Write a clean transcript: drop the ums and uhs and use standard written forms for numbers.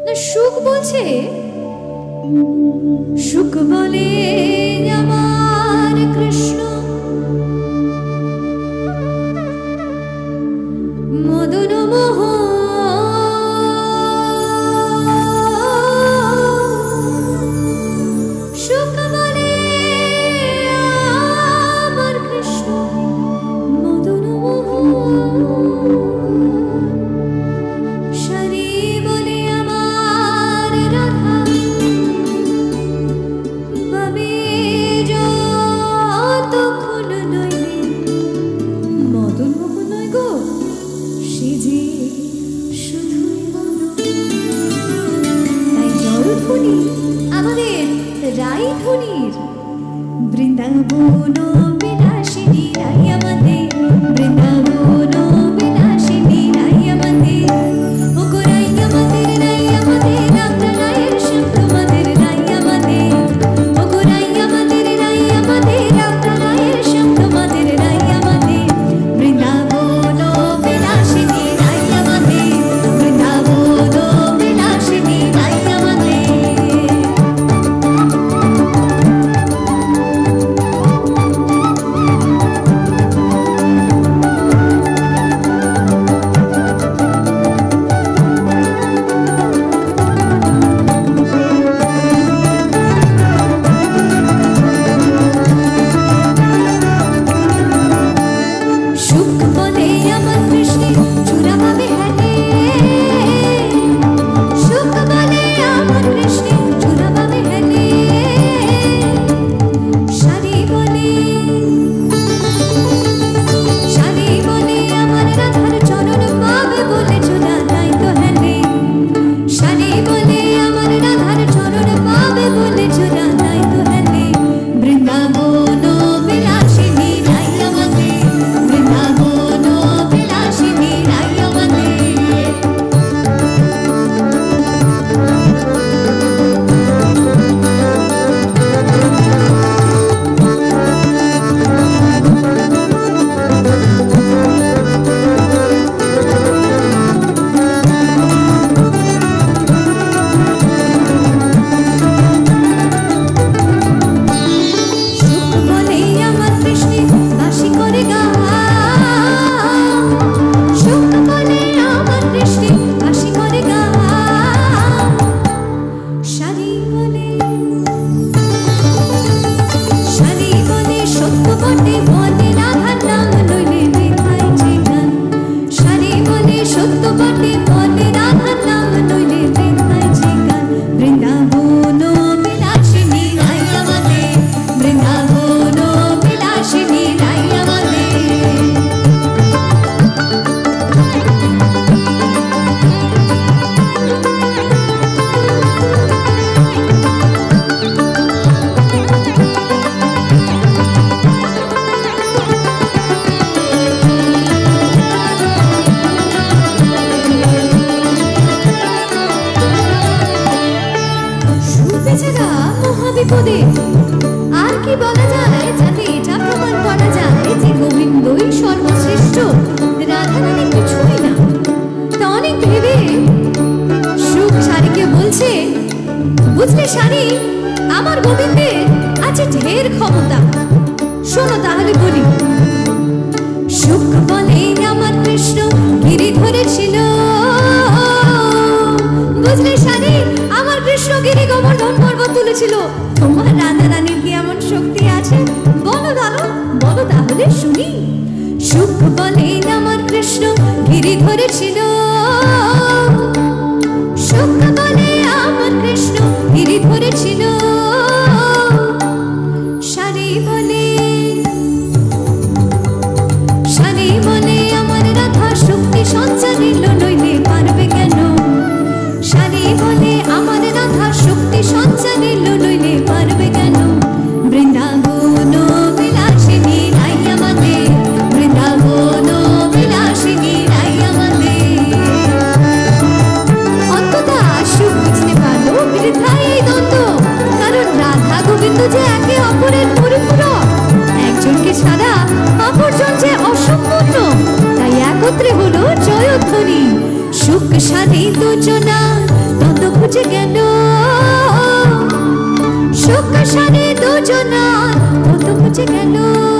না সুখ বলছে, সুখ বলে আমার কৃষ্ণ মদন মোহ, সুখ বলে আমার কৃষ্ণ মদন মোহ, শরী বলে আমার রাধা বাবে যতক্ষণ নইলে মদন মোহ নয় গো, সে যে শুধুই মদন। তাই জয়ধ্বনি আমাদের রায়ধ্বনির, বৃন্দাবন বিলাসিনী রাই আমাদের, বৃন্দাবন বিলাসিনী রাই আমাদের, ও গো রাই আমাদের, রাই আমাদের, আমরা রায়ের শ্যাম তোমাদের রাই আমাদের, ও গো রাই আমাদের, রাই আমাদের, আমরা রায়ের শ্যাম তোমাদের রাই আমাদের, বৃন্দাবন বিলাসিনী রাই আমাদের, বৃন্দাবন বিলাসিনী রাই আমাদের। সুখ বলে আমার কৃষ্ণে চূড়া পাবে হেলে, সুখ বলে আমার কৃষ্ণে চূড়া পাবে হেলে, শাড়ি বলে, শাড়ি বলে আমার রাধার চরণ পাবে বলে চূড়া নাই তো হেলে, শাড়ি বলে আমার রাধার চরণ পাবে বলে চূড়া নাই তো হেলে, বৃন্দাবন বিলাসিনী রাই আমাদের, বৃন্দাবন বিলাসিনী রাই আমাদের। সুখ বলে আমার কৃষ্ণে বাঁশি করে গান, সুখ বলে আমার কৃষ্ণে বাঁশি করে গান, শাড়ি বলে, শাড়ি বলে সত্য বটে বলে রাধার নাম লইলে বৃথায় যে গান, শাড়ি বলে সত্য বটে বলে রাধার নাম লইলে বৃথায় যে গান, বৃন্দাবন বিলাসিনী রাই আমাদের, বৃন্দাবন বিলাসিনী রাই আমাদের। সুখ বেচারা মহাবিপদে, আর কি বলা যায় যাতে এটা প্রমাণ করা যায় যে গোবিন্দই সর্বশ্রেষ্ঠ, রাধারানী কিছুই না। তা অনেক ভেবে সুখ শাড়িকে বলছে, বুঝলে শাড়ি, আমার গোবিন্দের আছে ঢের ক্ষমতা, শোনো তাহলে বলি। সুখ বলে আমার কৃষ্ণ গিরি ধরেছিল, বুঝলে শাড়ি, আমার কৃষ্ণ গিরি গোবর্ধন পর্বত তুলেছিল। তোমার রাধারানীর কি এমন শক্তি আছে? বলো দাদা, বলো তাহলে শুনি। সুখ বলে আমার কৃষ্ণ গিরি ধরেছিল, সুখ বলে আমার কৃষ্ণ গিরি ধরেছিল, শাড়ি বলে, শাড়ি বলে আমার রাধা শক্তি সঞ্চারিল নইলে পারবে কেন, শাড়ি বলে আমার রাধা শক্তি সঞ্চারিল নইলে পারবে কেন, বৃন্দাবন বিলাসিনী রাই আমাদের, বৃন্দাবন বিলাসিনী রাই আমাদের। অন্ততা সুখ বুঝতে পারলো বৃথায় এই দ্বন্দ্ব, কারণ রাধা গোবিন্দ যে একে অপরের পরিপূরক, একজনকে ছাড়া অপরজন যে অসম্পূর্ণ, তাই একত্রে হলো জয়ধ্বনি। সুখ শাড়ি দুজনা দ্বন্দ্ব গেল